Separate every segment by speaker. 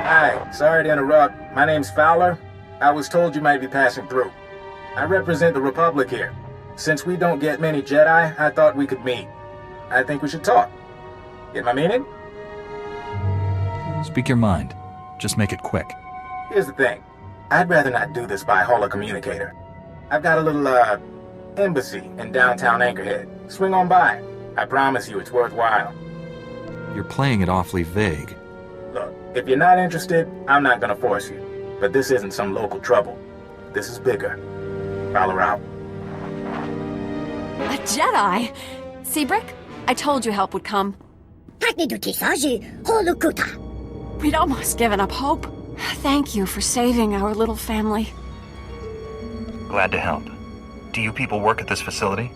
Speaker 1: Hi, sorry to interrupt. My name's Fowler. I was told you might be passing through. I represent the Republic here. Since we don't get many Jedi, I thought we could meet. I think we should talk. Get my meaning?
Speaker 2: Speak your mind. Just make it quick.
Speaker 1: Here's the thing. I'd rather not do this by holocommunicator. I've got a little, embassy in downtown Anchorhead. Swing on by. I promise you it's worthwhile.
Speaker 2: You're playing it awfully vague.
Speaker 1: Look, if you're not interested, I'm not gonna force you. But this isn't some local trouble. This is bigger. Fowler out.
Speaker 3: A Jedi? Seabrick? I told you help would come. We'd almost given up hope. Thank you for saving our little family.
Speaker 4: Glad to help. Do you people work at this facility?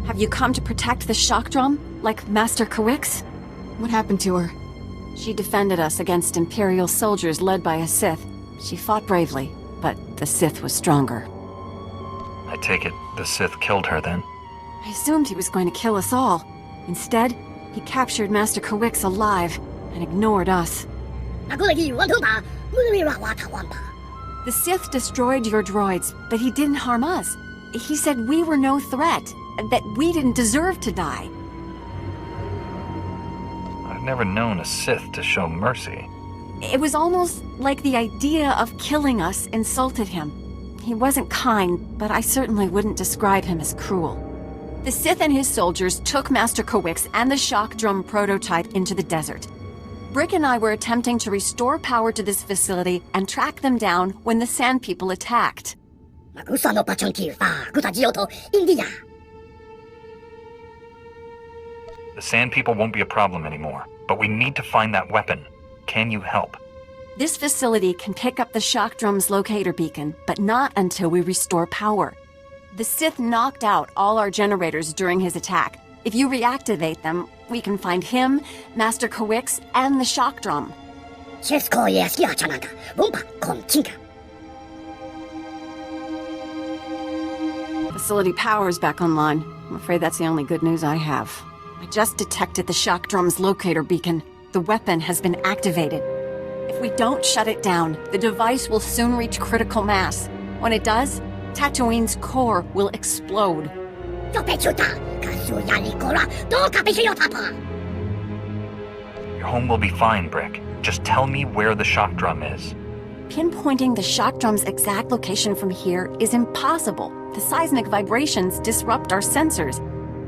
Speaker 3: Have you come to protect the shock drum, like Master Kawix?
Speaker 5: What happened to her?
Speaker 3: She defended us against Imperial soldiers led by a Sith. She fought bravely, but the Sith was stronger.
Speaker 4: I take it the Sith killed her then?
Speaker 3: I assumed he was going to kill us all. Instead, he captured Master Kawix alive and ignored us. The Sith destroyed your droids, but he didn't harm us. He said we were no threat, that we didn't deserve to die.
Speaker 4: I've never known a Sith to show mercy.
Speaker 3: It was almost like the idea of killing us insulted him. He wasn't kind, but I certainly wouldn't describe him as cruel. The Sith and his soldiers took Master Kawix and the shock drum prototype into the desert. Brick and I were attempting to restore power to this facility and track them down when the Sand People attacked.
Speaker 4: The Sand People won't be a problem anymore, but we need to find that weapon. Can you help?
Speaker 3: This facility can pick up the shock drum's locator beacon, but not until we restore power. The Sith knocked out all our generators during his attack. If you reactivate them, we can find him, Master Kawix, and the shock drum. Facility power's back online. I'm afraid that's the only good news I have. I just detected the shock drum's locator beacon. The weapon has been activated. If we don't shut it down, the device will soon reach critical mass. When it does, Tatooine's core will explode.
Speaker 4: Your home will be fine, Brick. Just tell me where the shock drum is.
Speaker 3: Pinpointing the shock drum's exact location from here is impossible. The seismic vibrations disrupt our sensors.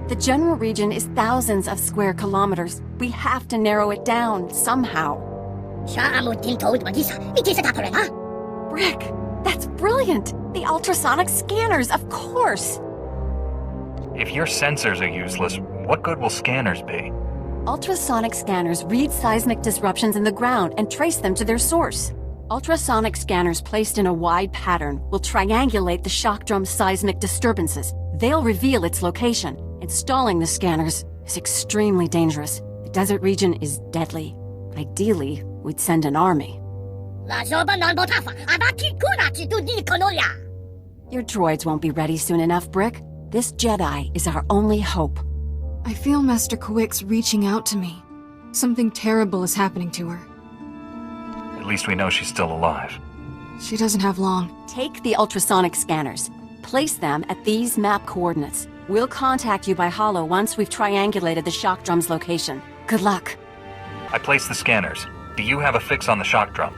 Speaker 3: The general region is thousands of square kilometers. We have to narrow it down somehow. Brick, that's brilliant! The ultrasonic scanners, of course!
Speaker 4: If your sensors are useless, what good will scanners be?
Speaker 3: Ultrasonic scanners read seismic disruptions in the ground and trace them to their source. Ultrasonic scanners placed in a wide pattern will triangulate the shock drum's seismic disturbances. They'll reveal its location. Installing the scanners is extremely dangerous. The desert region is deadly. Ideally, we'd send an army. Your droids won't be ready soon enough, Brick. This Jedi is our only hope.
Speaker 5: I feel Master Kawix reaching out to me. Something terrible is happening to her.
Speaker 4: At least we know she's still alive.
Speaker 5: She doesn't have long.
Speaker 3: Take the ultrasonic scanners. Place them at these map coordinates. We'll contact you by holo once we've triangulated the shock drum's location. Good luck.
Speaker 4: I placed the scanners. Do you have a fix on the shock drum?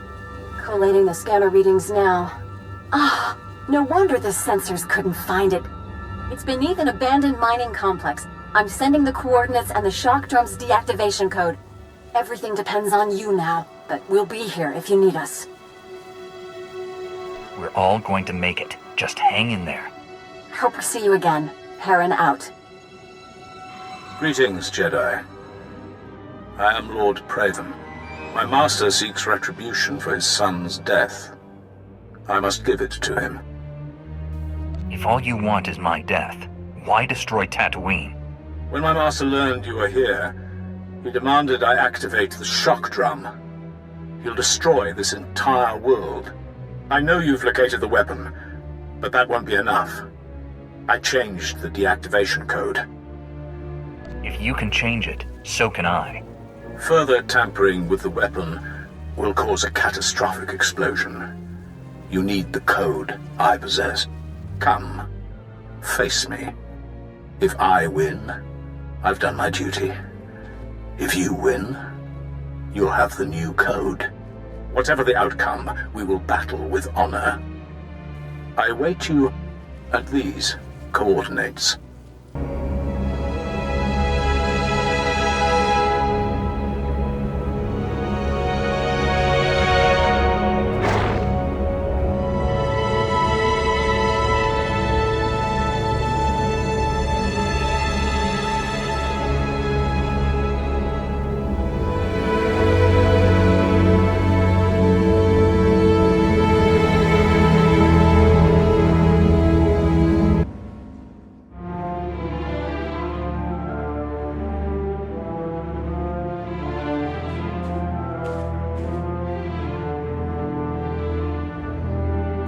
Speaker 3: Collating the scanner readings now. No wonder the sensors couldn't find it. It's beneath an abandoned mining complex. I'm sending the coordinates and the shock drum's deactivation code. Everything depends on you now, but we'll be here if you need us.
Speaker 4: We're all going to make it. Just hang in there.
Speaker 3: Hope to see you again. Perrin out.
Speaker 1: Greetings, Jedi. I am Lord Praven. My master seeks retribution for his son's death. I must give it to him.
Speaker 4: If all you want is my death, why destroy Tatooine?
Speaker 1: When my master learned you were here, he demanded I activate the shock drum. He'll destroy this entire world. I know you've located the weapon, but that won't be enough. I changed the deactivation code.
Speaker 4: If you can change it, so can I.
Speaker 6: Further tampering with the weapon will cause a catastrophic explosion. You need the code I possess. Come, face me. If I win, I've done my duty. If you win, you'll have the new code. Whatever the outcome, we will battle with honor. I await you at these coordinates.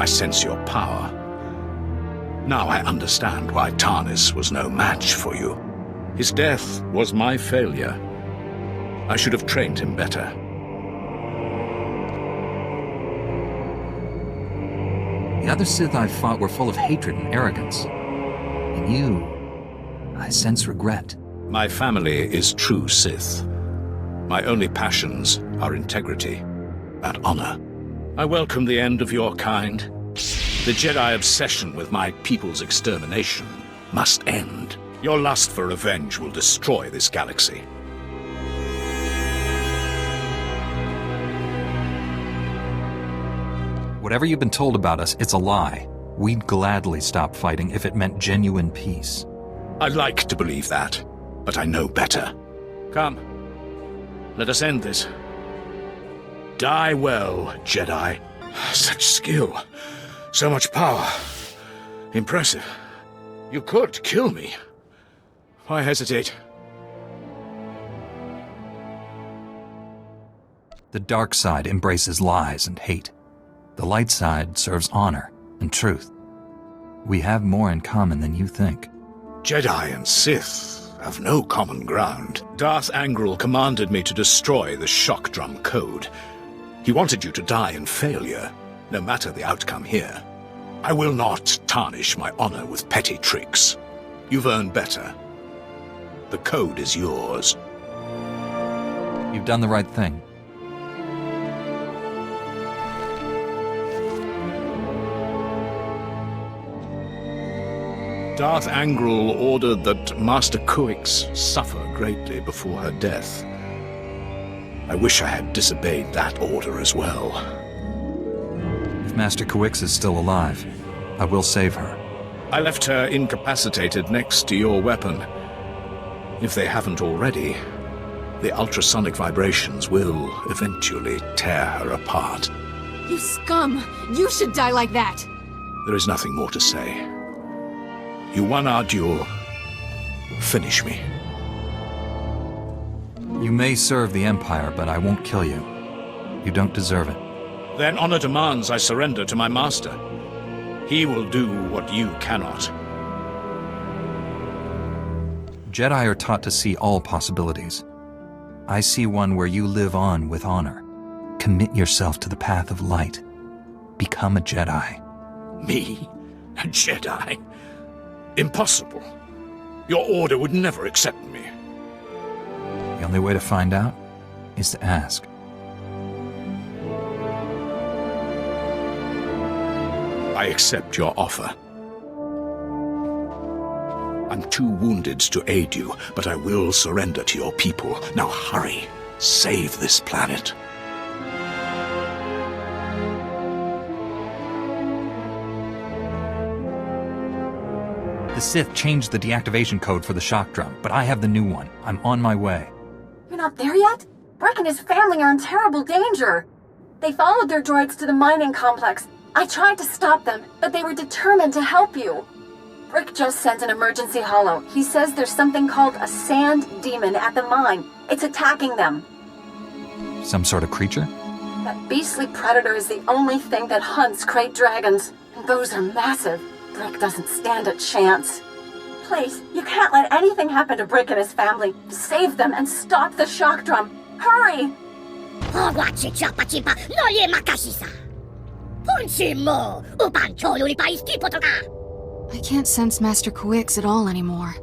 Speaker 6: I sense your power. Now I understand why Tarnis was no match for you. His death was my failure. I should have trained him better.
Speaker 2: The other Sith I fought were full of hatred and arrogance. In you, I sense regret.
Speaker 6: My family is true Sith. My only passions are integrity and honor. I welcome the end of your kind. The Jedi obsession with my people's extermination must end. Your lust for revenge will destroy this galaxy.
Speaker 2: Whatever you've been told about us, it's a lie. We'd gladly stop fighting if it meant genuine peace.
Speaker 6: I'd like to believe that, but I know better. Come, let us end this. Die well, Jedi. Such skill, so much power. Impressive. You could kill me. Why hesitate?
Speaker 2: The dark side embraces lies and hate. The light side serves honor and truth. We have more in common than you think.
Speaker 6: Jedi and Sith have no common ground. Darth Angral commanded me to destroy the Shock Drum Code. He wanted you to die in failure, no matter the outcome here. I will not tarnish my honor with petty tricks. You've earned better. The code is yours.
Speaker 2: You've done the right thing.
Speaker 6: Darth Angral ordered that Master Kuix suffer greatly before her death. I wish I had disobeyed that order as well.
Speaker 2: If Master Kuix is still alive, I will save her.
Speaker 6: I left her incapacitated next to your weapon. If they haven't already, the ultrasonic vibrations will eventually tear her apart.
Speaker 5: You scum! You should die like that!
Speaker 6: There is nothing more to say. You won our duel. Finish me.
Speaker 2: You may serve the Empire, but I won't kill you. You don't deserve it.
Speaker 6: Then honor demands I surrender to my master. He will do what you cannot.
Speaker 2: Jedi are taught to see all possibilities. I see one where you live on with honor. Commit yourself to the path of light. Become a Jedi.
Speaker 6: Me? A Jedi? Impossible. Your order would never accept me.
Speaker 2: The only way to find out is to ask.
Speaker 6: I accept your offer. I'm too wounded to aid you, but I will surrender to your people. Now hurry. Save this planet.
Speaker 2: The Sith changed the deactivation code for the shock drum, but I have the new one. I'm on my way.
Speaker 3: You're not there yet? Brick and his family are in terrible danger. They followed their droids to the mining complex. I tried to stop them, but they were determined to help you. Brick just sent an emergency holo. He says there's something called a sand demon at the mine. It's attacking them.
Speaker 2: Some sort of creature?
Speaker 3: That beastly predator is the only thing that hunts great dragons, and those are massive. Brick doesn't stand a chance. Please, you can't let anything happen to Brick and his family. Save them and stop the shock drum. Hurry!
Speaker 5: I can't sense Master Quix at all anymore.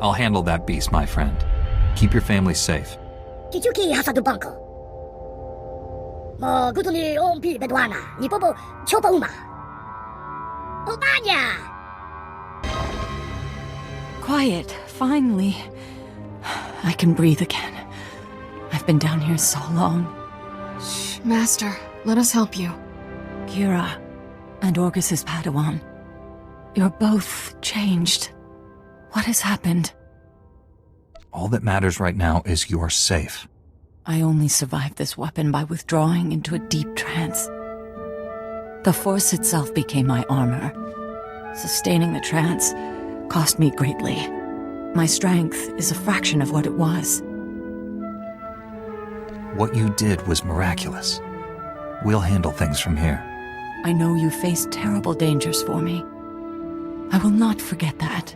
Speaker 2: I'll handle that beast, my friend. Keep your family safe.
Speaker 3: Quiet, finally. I can breathe again. I've been down here so long.
Speaker 5: Shh, Master, let us help you.
Speaker 3: Kira and Orcus's Padawan. You're both changed. What has happened?
Speaker 2: All that matters right now is you're safe.
Speaker 3: I only survived this weapon by withdrawing into a deep trance. The Force itself became my armor. Sustaining the trance cost me greatly. My strength is a fraction of what it was.
Speaker 2: What you did was miraculous. We'll handle things from here.
Speaker 3: I know you faced terrible dangers for me. I will not forget that.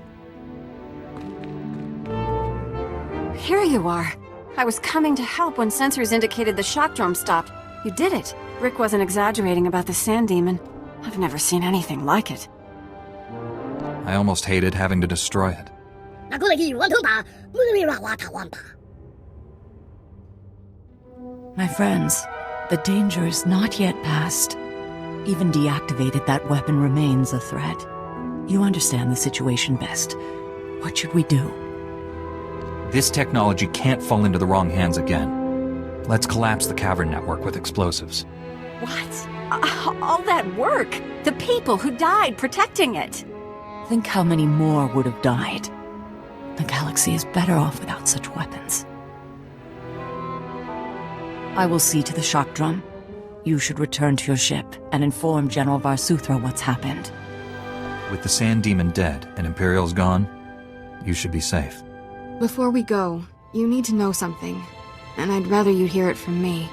Speaker 7: Here you are. I was coming to help when sensors indicated the shock drum stopped. You did it. Brick wasn't exaggerating about the sand demon. I've never seen anything like it.
Speaker 2: I almost hated having to destroy it.
Speaker 3: My friends, the danger is not yet past. Even deactivated, that weapon remains a threat. You understand the situation best. What should we do?
Speaker 2: This technology can't fall into the wrong hands again. Let's collapse the cavern network with explosives.
Speaker 7: What? All that work? The people who died protecting it?
Speaker 3: Think how many more would have died. The galaxy is better off without such weapons. I will see to the shock drum. You should return to your ship and inform General Varsuthra what's happened.
Speaker 2: With the Sand Demon dead and Imperial's gone, you should be safe.
Speaker 5: Before we go, you need to know something, and I'd rather you hear it from me.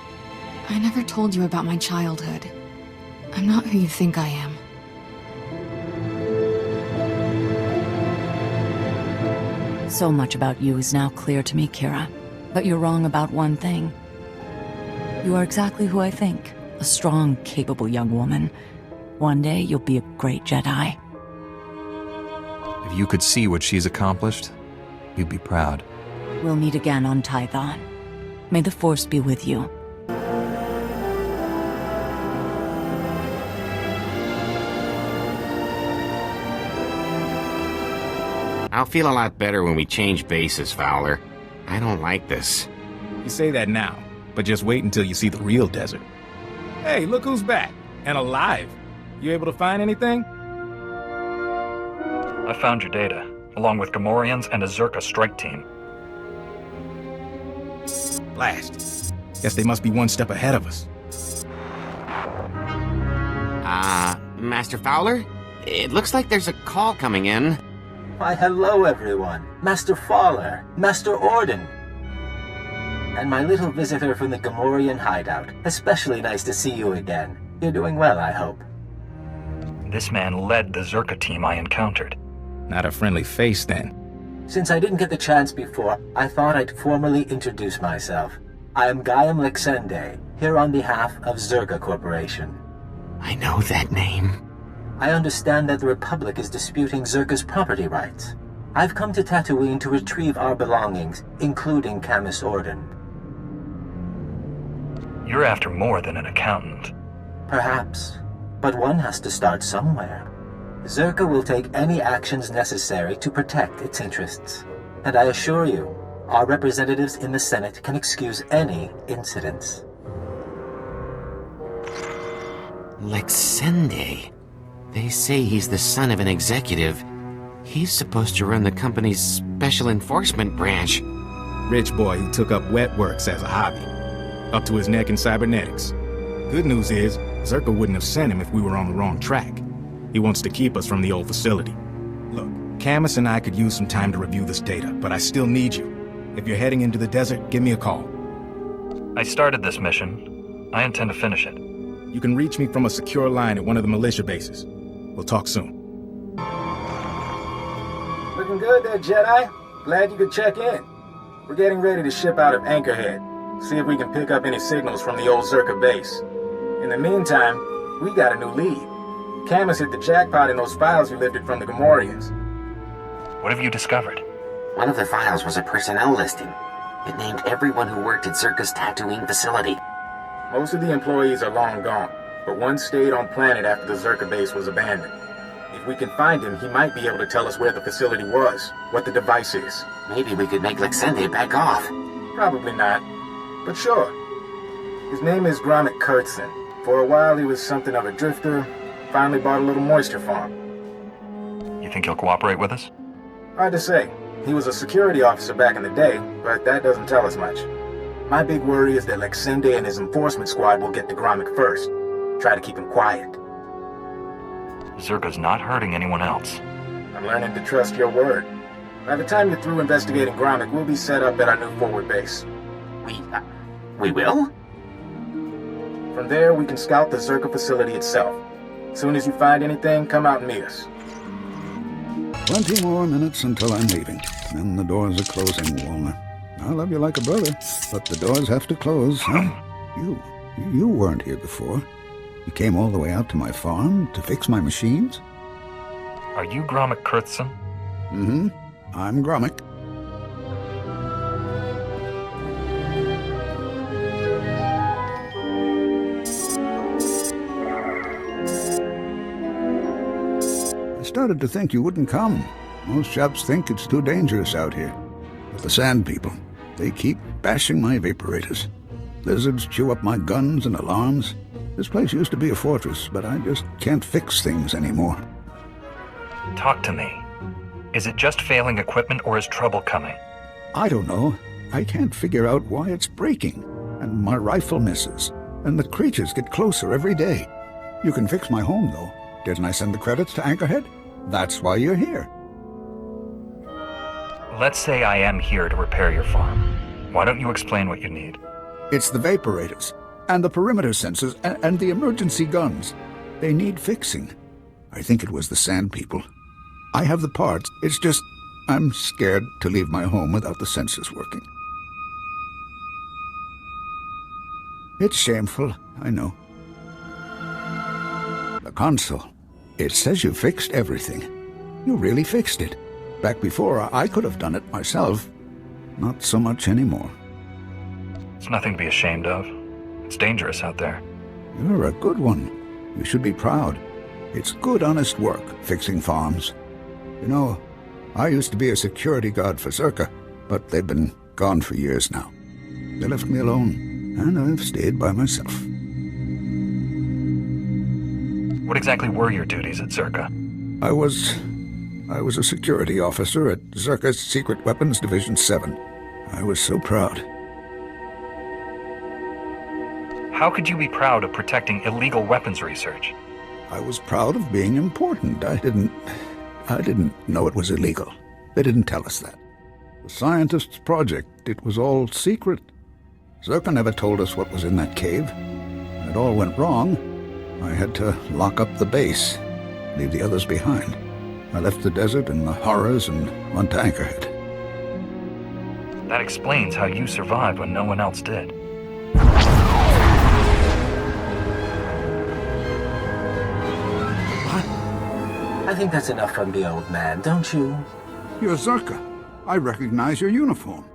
Speaker 5: I never told you about my childhood. I'm not who you think I am.
Speaker 3: So much about you is now clear to me, Kira. But you're wrong about one thing. You are exactly who I think. A strong, capable young woman. One day, you'll be a great Jedi.
Speaker 2: If you could see what she's accomplished, you'd be proud.
Speaker 3: We'll meet again on Tython. May the Force be with you.
Speaker 8: I'll feel a lot better when we change bases, Fowler. I don't like this.
Speaker 1: You say that now, but just wait until you see the real desert. Hey, look who's back, and alive. You able to find anything?
Speaker 4: I found your data, along with Gamorreans and a Zerka strike team.
Speaker 1: Blast. Guess they must be one step ahead of us.
Speaker 8: Master Fowler? It looks like there's a call coming in.
Speaker 9: Why, hello, everyone. Master Fowler, Master Orden, and my little visitor from the Gamorrean hideout. Especially nice to see you again. You're doing well, I hope.
Speaker 4: This man led the Zerka team I encountered.
Speaker 1: Not a friendly face, then.
Speaker 9: Since I didn't get the chance before, I thought I'd formally introduce myself. I am Gaiam Lexende, here on behalf of Zerka Corporation.
Speaker 8: I know that name.
Speaker 9: I understand that the Republic is disputing Zerka's property rights. I've come to Tatooine to retrieve our belongings, including Camus Orden.
Speaker 4: You're after more than an accountant.
Speaker 9: Perhaps, but one has to start somewhere. Zerka will take any actions necessary to protect its interests. And I assure you, our representatives in the Senate can excuse any incidents.
Speaker 8: Lexende. They say he's the son of an executive. He's supposed to run the company's special enforcement branch.
Speaker 1: Rich boy who took up wet works as a hobby. Up to his neck in cybernetics. Good news is, Zerka wouldn't have sent him if we were on the wrong track. He wants to keep us from the old facility. Look, Camus and I could use some time to review this data, but I still need you. If you're heading into the desert, give me a call.
Speaker 4: I started this mission. I intend to finish it.
Speaker 1: You can reach me from a secure line at one of the militia bases. We'll talk soon. Looking good there, Jedi. Glad you could check in. We're getting ready to ship out of Anchorhead. See if we can pick up any signals from the old Zerka base. In the meantime, we got a new lead. Camus hit the jackpot in those files you lifted from the Gamorreans.
Speaker 4: What have you discovered?
Speaker 8: One of the files was a personnel listing. It named everyone who worked at Zerka's tattooing facility.
Speaker 1: Most of the employees are long gone, but one stayed on planet after the Zerka base was abandoned. If we can find him, he might be able to tell us where the facility was, what the device is.
Speaker 8: Maybe we could make Lexende back off.
Speaker 1: Probably not, but sure. His name is Gromit Kurtzon. For a while he was something of a drifter, finally bought a little moisture farm.
Speaker 4: You think he'll cooperate with us?
Speaker 1: Hard to say. He was a security officer back in the day, but that doesn't tell us much. My big worry is that Lexende and his enforcement squad will get to Gromit first. Try to keep him quiet.
Speaker 4: Zerka's not hurting anyone else.
Speaker 1: I'm learning to trust your word. By the time you're through investigating Gromit, we'll be set up at our new forward base.
Speaker 8: We will?
Speaker 1: From there, we can scout the Zerka facility itself. As soon as you find anything, come out and meet us.
Speaker 10: 20 more minutes until I'm leaving. Then the doors are closing, Walner. I love you like a brother, but the doors have to close, huh? You weren't here before. You came all the way out to my farm to fix my machines?
Speaker 4: Are you Gromit Kurtzon?
Speaker 10: Mm-hmm. I'm Gromit. I started to think you wouldn't come. Most chaps think it's too dangerous out here. But the Sand People, they keep bashing my vaporators. Lizards chew up my guns and alarms. This place used to be a fortress, but I just can't fix things anymore.
Speaker 4: Talk to me. Is it just failing equipment or is trouble coming?
Speaker 10: I don't know. I can't figure out why it's breaking. And my rifle misses. And the creatures get closer every day. You can fix my home, though. Didn't I send the credits to Anchorhead? That's why you're here.
Speaker 4: Let's say I am here to repair your farm. Why don't you explain what you need?
Speaker 10: It's the vaporators, and the perimeter sensors, and the emergency guns. They need fixing. I think it was the Sand People. I have the parts. It's just, I'm scared to leave my home without the sensors working. It's shameful, I know. The console. It says you fixed everything. You really fixed it. Back before, I could have done it myself. Not so much anymore.
Speaker 4: It's nothing to be ashamed of. It's dangerous out there.
Speaker 10: You're a good one. You should be proud. It's good, honest work, fixing farms. You know, I used to be a security guard for Zerka, but they've been gone for years now. They left me alone, and I've stayed by myself.
Speaker 4: What exactly were your duties at Zerka?
Speaker 10: I was a security officer at Zerka's Secret Weapons Division 7. I was so proud.
Speaker 4: How could you be proud of protecting illegal weapons research?
Speaker 10: I was proud of being important. I didn't know it was illegal. They didn't tell us that. The scientists' project, it was all secret. Zerka never told us what was in that cave. When it all went wrong, I had to lock up the base, leave the others behind. I left the desert and the horrors and went to Anchorhead.
Speaker 4: That explains how you survived when no one else did.
Speaker 9: I think that's enough from the old man, don't you?
Speaker 10: You're Zerka. I recognize your uniform.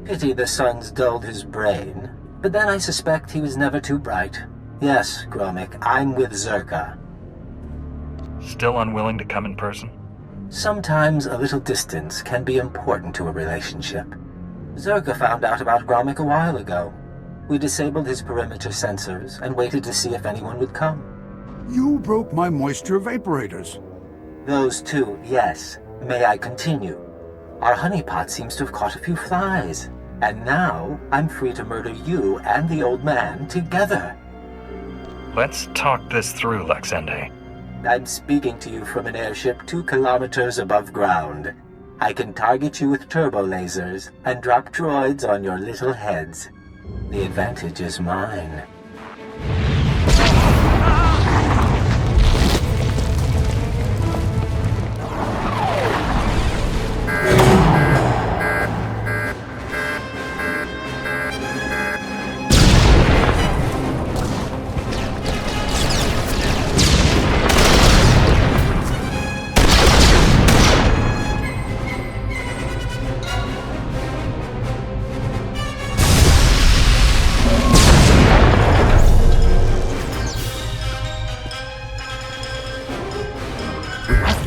Speaker 9: Pity the sun's dulled his brain. But then I suspect he was never too bright. Yes, Gromit, I'm with Zerka.
Speaker 4: Still unwilling to come in person?
Speaker 9: Sometimes a little distance can be important to a relationship. Zerka found out about Gromit a while ago. We disabled his perimeter sensors and waited to see if anyone would come.
Speaker 10: You broke my moisture vaporators.
Speaker 9: Those two, yes. May I continue? Our honeypot seems to have caught a few flies. And now I'm free to murder you and the old man together.
Speaker 4: Let's talk this through, Lexende.
Speaker 9: I'm speaking to you from an airship 2 kilometers above ground. I can target you with turbo lasers and drop droids on your little heads. The advantage is mine.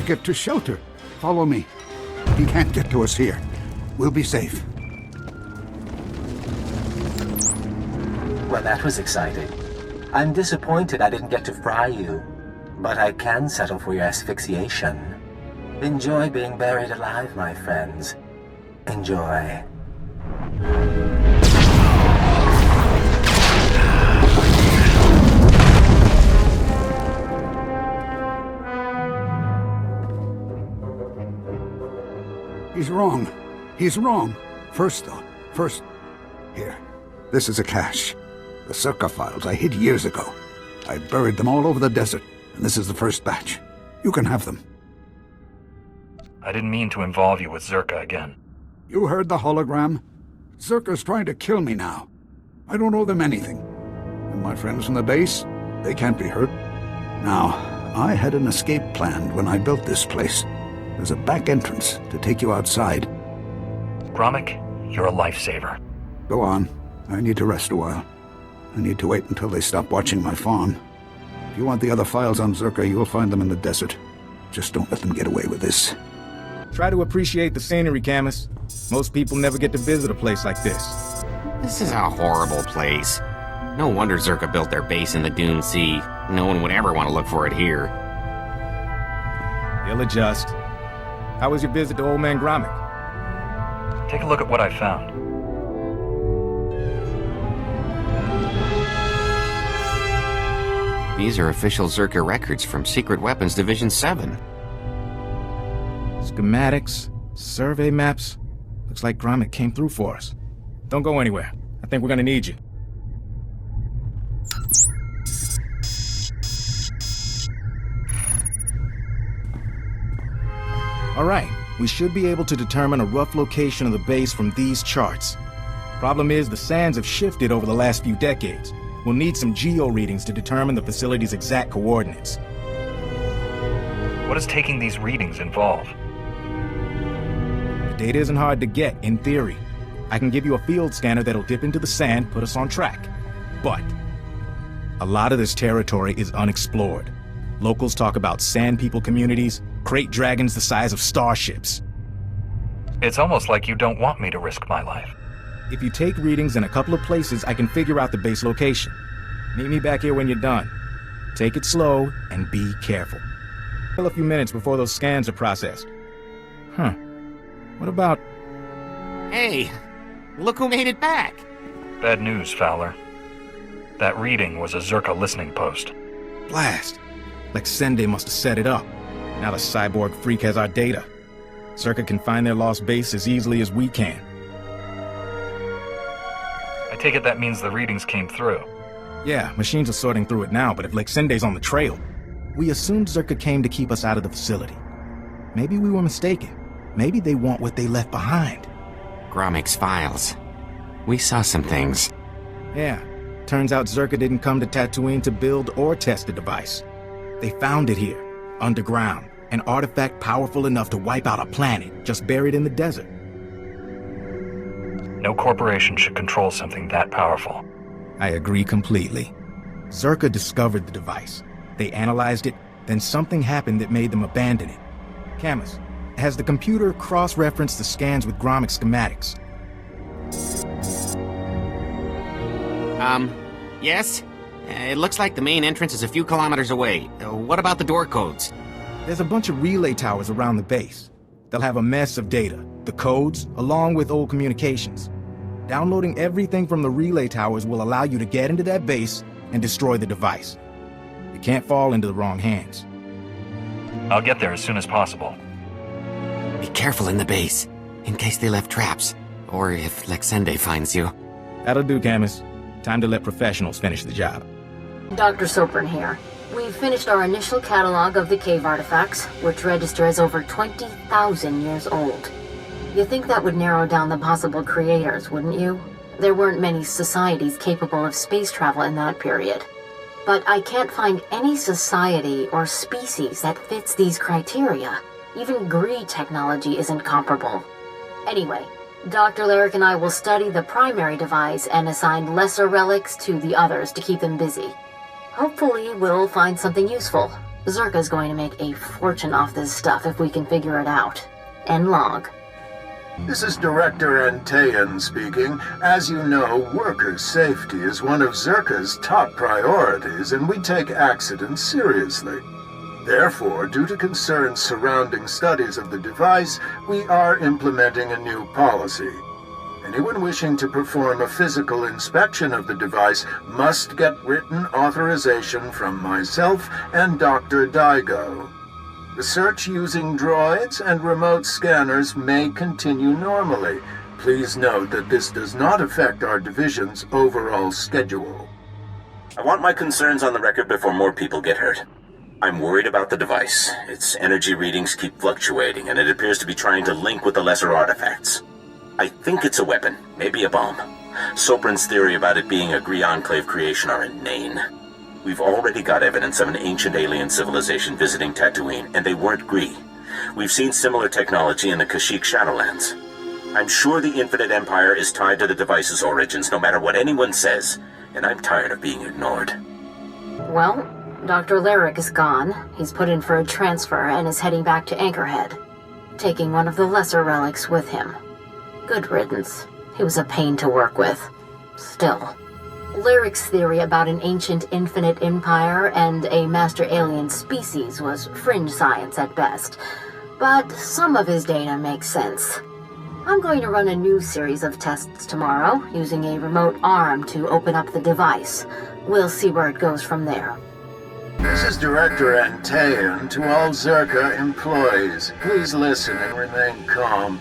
Speaker 10: get to shelter. Follow me. He can't get to us here. We'll be safe.
Speaker 9: Well, that was exciting. I'm disappointed I didn't get to fry you, but I can settle for your asphyxiation. Enjoy being buried alive, my friends. Enjoy.
Speaker 10: He's wrong. He's wrong. First, here. This is a cache. The Zerka files I hid years ago. I buried them all over the desert, and this is the first batch. You can have them.
Speaker 4: I didn't mean to involve you with Zerka again.
Speaker 10: You heard the hologram? Zerka's trying to kill me now. I don't owe them anything. And my friends from the base, they can't be hurt. Now, I had an escape planned when I built this place. There's a back entrance to take you outside.
Speaker 4: Gromik, you're a lifesaver.
Speaker 10: Go on. I need to rest a while. I need to wait until they stop watching my farm. If you want the other files on Zerka, you'll find them in the desert. Just don't let them get away with this.
Speaker 1: Try to appreciate the scenery, Camus. Most people never get to visit a place like this.
Speaker 8: This is a horrible place. No wonder Zerka built their base in the Dune Sea. No one would ever want to look for it here.
Speaker 1: They'll adjust. How was your visit to Old Man Gromik?
Speaker 4: Take a look at what I found.
Speaker 8: These are official Zerka records from Secret Weapons Division 7.
Speaker 1: Schematics, survey maps. Looks like Gromik came through for us. Don't go anywhere. I think we're gonna need you. Alright, we should be able to determine a rough location of the base from these charts. Problem is, the sands have shifted over the last few decades. We'll need some geo readings to determine the facility's exact coordinates.
Speaker 4: What does taking these readings involve?
Speaker 1: The data isn't hard to get, in theory. I can give you a field scanner that'll dip into the sand, put us on track. But a lot of this territory is unexplored. Locals talk about sand people communities, crate dragons the size of starships.
Speaker 4: It's almost like you don't want me to risk my life.
Speaker 1: If you take readings in a couple of places, I can figure out the base location. Meet me back here when you're done. Take it slow and be careful. Still a few minutes before those scans are processed. What about...
Speaker 8: Hey, look who made it back.
Speaker 4: Bad news, Fowler. That reading was a Zerka listening post.
Speaker 1: Blast. Lexende must have set it up. Now the cyborg freak has our data. Zerka can find their lost base as easily as we can.
Speaker 4: I take it that means the readings came through.
Speaker 1: Yeah, machines are sorting through it now, but if Lexende's on the trail, we assumed Zerka came to keep us out of the facility. Maybe we were mistaken. Maybe they want what they left behind.
Speaker 8: Gromik's files. We saw some things.
Speaker 1: Yeah, turns out Zerka didn't come to Tatooine to build or test the device. They found it here, underground, an artifact powerful enough to wipe out a planet just buried in the desert.
Speaker 4: No corporation should control something that powerful.
Speaker 1: I agree completely. Zerka discovered the device. They analyzed it, then something happened that made them abandon it. Camus, has the computer cross-referenced the scans with Gromik schematics?
Speaker 8: Yes? It looks like the main entrance is a few kilometers away. What about the door codes?
Speaker 1: There's a bunch of relay towers around the base. They'll have a mess of data, the codes, along with old communications. Downloading everything from the relay towers will allow you to get into that base and destroy the device. It can't fall into the wrong hands.
Speaker 4: I'll get there as soon as possible.
Speaker 8: Be careful in the base, in case they left traps, or if Lexende finds you.
Speaker 1: That'll do, Camus. Time to let professionals finish the job.
Speaker 11: Dr. Sopran here. We've finished our initial catalog of the cave artifacts, which register as over 20,000 years old. You think that would narrow down the possible creators, wouldn't you? There weren't many societies capable of space travel in that period. But I can't find any society or species that fits these criteria. Even Gree technology isn't comparable. Anyway, Dr. Larrick and I will study the primary device and assign lesser relics to the others to keep them busy. Hopefully, we'll find something useful. Zerka's going to make a fortune off this stuff if we can figure it out. End log.
Speaker 6: This is Director Antaean speaking. As you know, worker safety is one of Zerka's top priorities, and we take accidents seriously. Therefore, due to concerns surrounding studies of the device, we are implementing a new policy. Anyone wishing to perform a physical inspection of the device must get written authorization from myself and Dr. Daigo. Research using droids and remote scanners may continue normally. Please note that this does not affect our division's overall schedule.
Speaker 12: I want my concerns on the record before more people get hurt. I'm worried about the device. Its energy readings keep fluctuating, and it appears to be trying to link with the lesser artifacts. I think it's a weapon, maybe a bomb. Sopran's theory about it being a Gree Enclave creation are inane. We've already got evidence of an ancient alien civilization visiting Tatooine, and they weren't Gree. We've seen similar technology in the Kashyyyk Shadowlands. I'm sure the Infinite Empire is tied to the device's origins, no matter what anyone says, and I'm tired of being ignored.
Speaker 11: Well, Dr. Lyric is gone. He's put in for a transfer and is heading back to Anchorhead, taking one of the lesser relics with him. Good riddance. He was a pain to work with. Still. Lyric's theory about an ancient infinite empire and a master alien species was fringe science at best, but some of his data makes sense. I'm going to run a new series of tests tomorrow, using a remote arm to open up the device. We'll see where it goes from there.
Speaker 6: This is Director Antaean to all Zerka employees. Please listen and remain calm.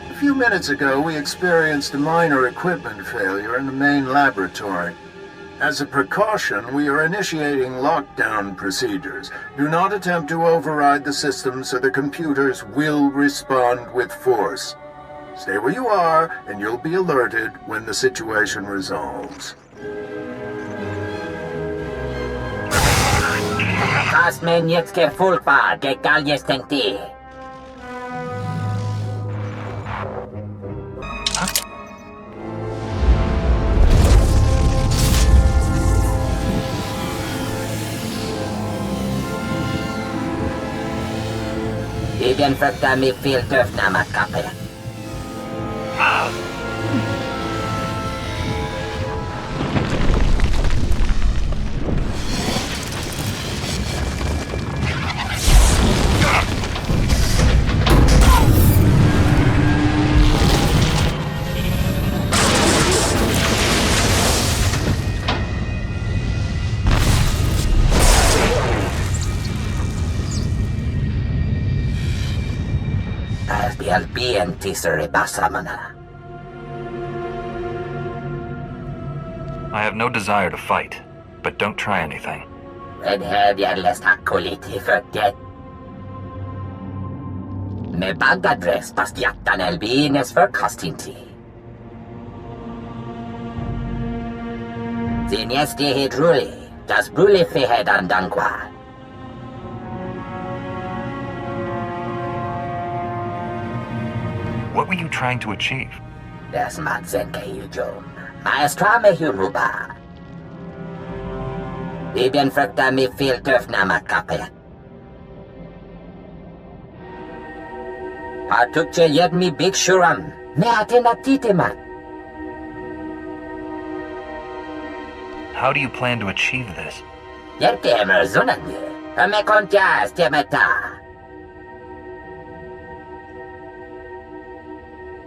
Speaker 6: A few minutes ago, we experienced a minor equipment failure in the main laboratory. As a precaution, we are initiating lockdown procedures. Do not attempt to override the system, so the computers will respond with force. Stay where you are, and you'll be alerted when the situation resolves.
Speaker 13: Kasmen jetzt fulpa, gekal jestem ty. Igen fökte mi fél töfnámat kapja.
Speaker 4: I have no desire to fight, but don't try anything.
Speaker 13: Me bagadres pastiatan elbines för kastinti. Zinesti hidruli, das bruli fehedan dankwa.
Speaker 4: What were you trying to achieve?
Speaker 13: Das matzenke hujum. Maestra me huruba. Ibn frukta mi fil töfna makape. Patukche yed mi big shuram. Me atena titimat.
Speaker 4: How do you plan to achieve this?
Speaker 13: Yertemer zunande. Me kontias temeta.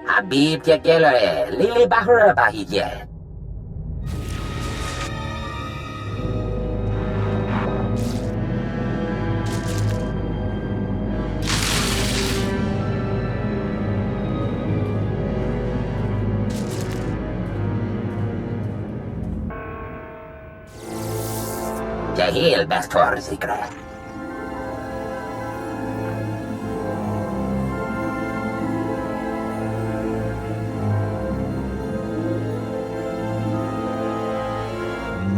Speaker 13: Habib Tekelore, Lili Bahura Bahije. Jahil Bastor Zikra.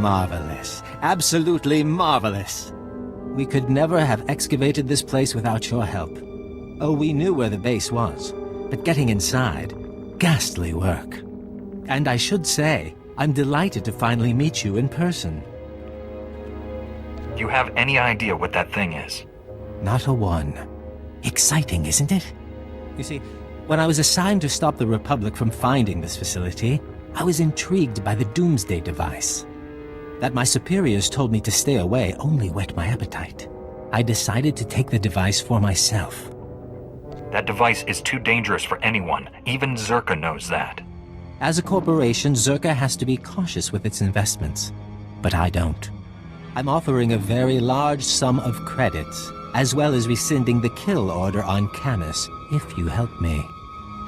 Speaker 14: Marvelous. Absolutely marvelous. We could never have excavated this place without your help. Oh, we knew where the base was, but getting inside, ghastly work. And I should say, I'm delighted to finally meet you in person.
Speaker 4: Do you have any idea what that thing is?
Speaker 14: Not a one. Exciting, isn't it? You see, when I was assigned to stop the Republic from finding this facility, I was intrigued by the Doomsday device. That my superiors told me to stay away only whet my appetite. I decided to take the device for myself.
Speaker 4: That device is too dangerous for anyone. Even Zerka knows that.
Speaker 14: As a corporation, Zerka has to be cautious with its investments. But I don't. I'm offering a very large sum of credits, as well as rescinding the kill order on Camus, if you help me.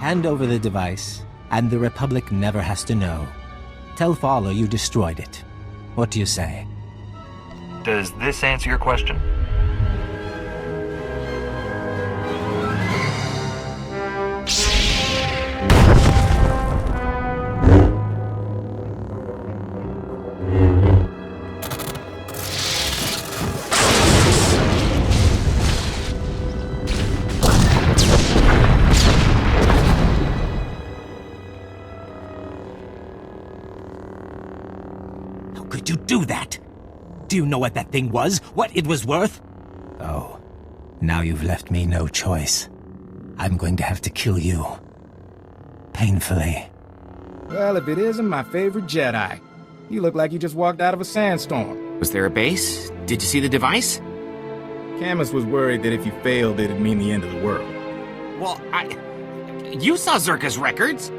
Speaker 14: Hand over the device, and the Republic never has to know. Tell Fowler you destroyed it. What do you say?
Speaker 4: Does this answer your question?
Speaker 14: Could you do that? Do you know what that thing was? What it was worth? Oh, now you've left me no choice. I'm going to have to kill you. Painfully.
Speaker 1: Well, if it isn't my favorite Jedi, you look like you just walked out of a sandstorm.
Speaker 8: Was there a base? Did you see the device?
Speaker 1: Camus was worried that if you failed, it'd mean the end of the world.
Speaker 8: Well, You saw Zerka's records!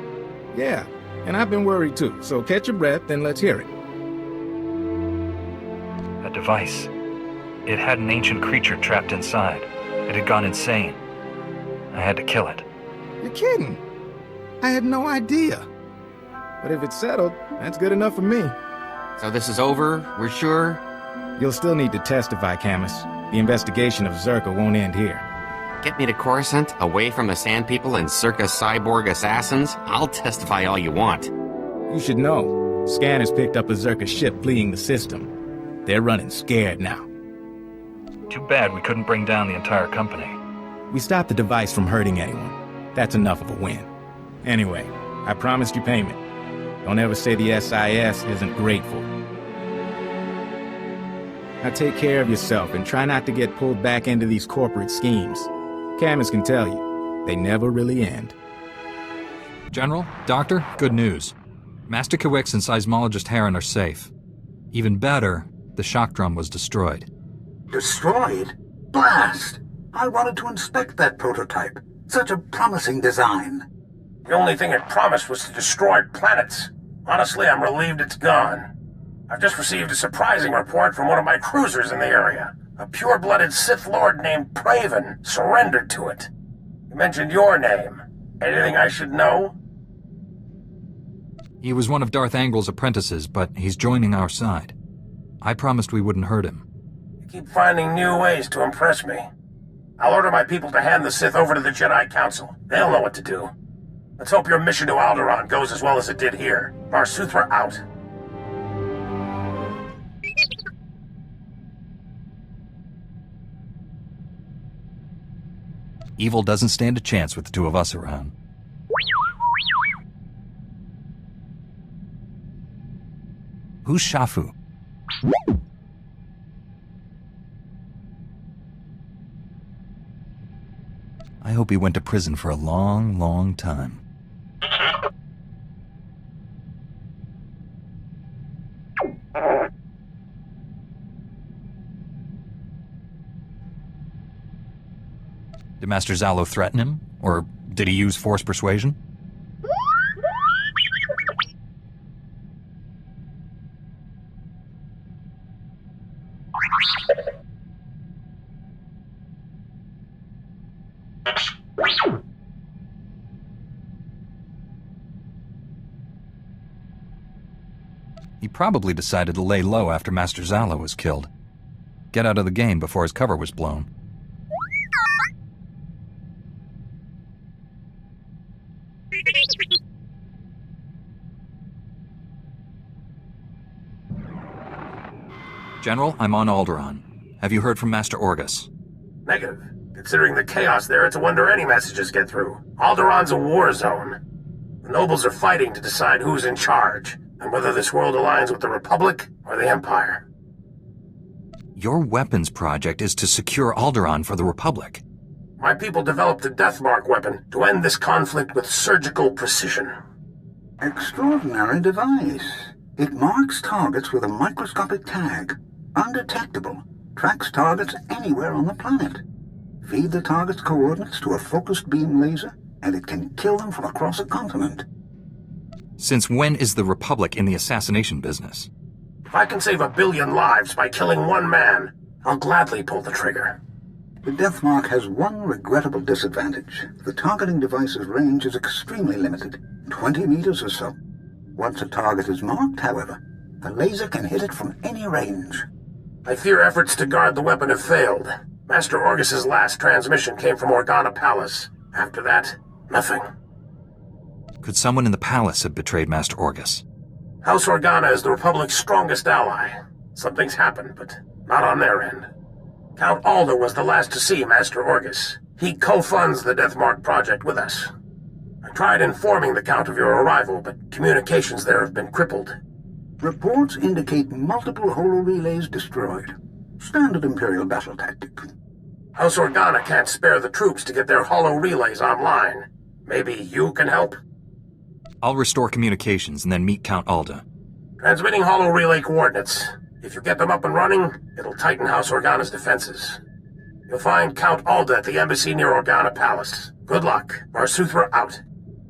Speaker 1: Yeah, and I've been worried too, so catch your breath and let's hear it.
Speaker 4: A device. It had an ancient creature trapped inside. It had gone insane. I had to kill it.
Speaker 1: You're kidding. I had no idea. But if it's settled, that's good enough for me.
Speaker 8: So this is over? We're sure?
Speaker 1: You'll still need to testify, Camus. The investigation of Zerka won't end here.
Speaker 8: Get me to Coruscant, away from the Sand People and Zerka's cyborg assassins? I'll testify all you want.
Speaker 1: You should know. Scanners picked up a Zerka ship fleeing the system. They're running scared now.
Speaker 4: Too bad we couldn't bring down the entire company.
Speaker 1: We stopped the device from hurting anyone. That's enough of a win. Anyway, I promised you payment. Don't ever say the SIS isn't grateful. Now take care of yourself and try not to get pulled back into these corporate schemes. Camus can tell you, they never really end.
Speaker 2: General, Doctor, good news. Master Kiwix and Seismologist Heron are safe. Even better, the shock drum was destroyed.
Speaker 6: Destroyed? Blast! I wanted to inspect that prototype. Such a promising design.
Speaker 15: The only thing it promised was to destroy planets. Honestly, I'm relieved it's gone. I've just received a surprising report from one of my cruisers in the area. A pure-blooded Sith Lord named Praven surrendered to it. He mentioned your name. Anything I should know?
Speaker 2: He was one of Darth Angle's apprentices, but he's joining our side. I promised we wouldn't hurt him.
Speaker 15: You keep finding new ways to impress me. I'll order my people to hand the Sith over to the Jedi Council. They'll know what to do. Let's hope your mission to Alderaan goes as well as it did here. Bar Suthra out.
Speaker 2: Evil doesn't stand a chance with the two of us around. Who's Shafu? I hope he went to prison for a long, long time. Did Master Zalo threaten him? Or did he use force persuasion? He probably decided to lay low after Master Zalo was killed. Get out of the game before his cover was blown. General, I'm on Alderaan. Have you heard from Master Orgus?
Speaker 15: Negative. Considering the chaos there, it's a wonder any messages get through. Alderaan's a war zone. The nobles are fighting to decide who's in charge, and whether this world aligns with the Republic or the Empire.
Speaker 2: Your weapons project is to secure Alderaan for the Republic.
Speaker 15: My people developed a Deathmark weapon to end this conflict with surgical precision.
Speaker 10: Extraordinary device. It marks targets with a microscopic tag. Undetectable. Tracks targets anywhere on the planet. Feed the target's coordinates to a focused beam laser, and it can kill them from across a continent.
Speaker 2: Since when is the Republic in the assassination business?
Speaker 15: If I can save 1 billion lives by killing one man, I'll gladly pull the trigger.
Speaker 10: The Deathmark has one regrettable disadvantage. The targeting device's range is extremely limited, 20 meters or so. Once a target is marked, however, the laser can hit it from any range.
Speaker 15: I fear efforts to guard the weapon have failed. Master Orgus's last transmission came from Organa Palace. After that, nothing.
Speaker 2: Could someone in the palace have betrayed Master Orgus?
Speaker 15: House Organa is the Republic's strongest ally. Something's happened, but not on their end. Count Alda was the last to see Master Orgus. He co-funds the Deathmark project with us. I tried informing the Count of your arrival, but communications there have been crippled.
Speaker 10: Reports indicate multiple holo-relays destroyed. Standard Imperial battle tactic.
Speaker 15: House Organa can't spare the troops to get their holo-relays online. Maybe you can help?
Speaker 2: I'll restore communications and then meet Count Alda.
Speaker 15: Transmitting holo-relay coordinates. If you get them up and running, it'll tighten House Organa's defenses. You'll find Count Alda at the embassy near Organa Palace. Good luck. Marsuthra out.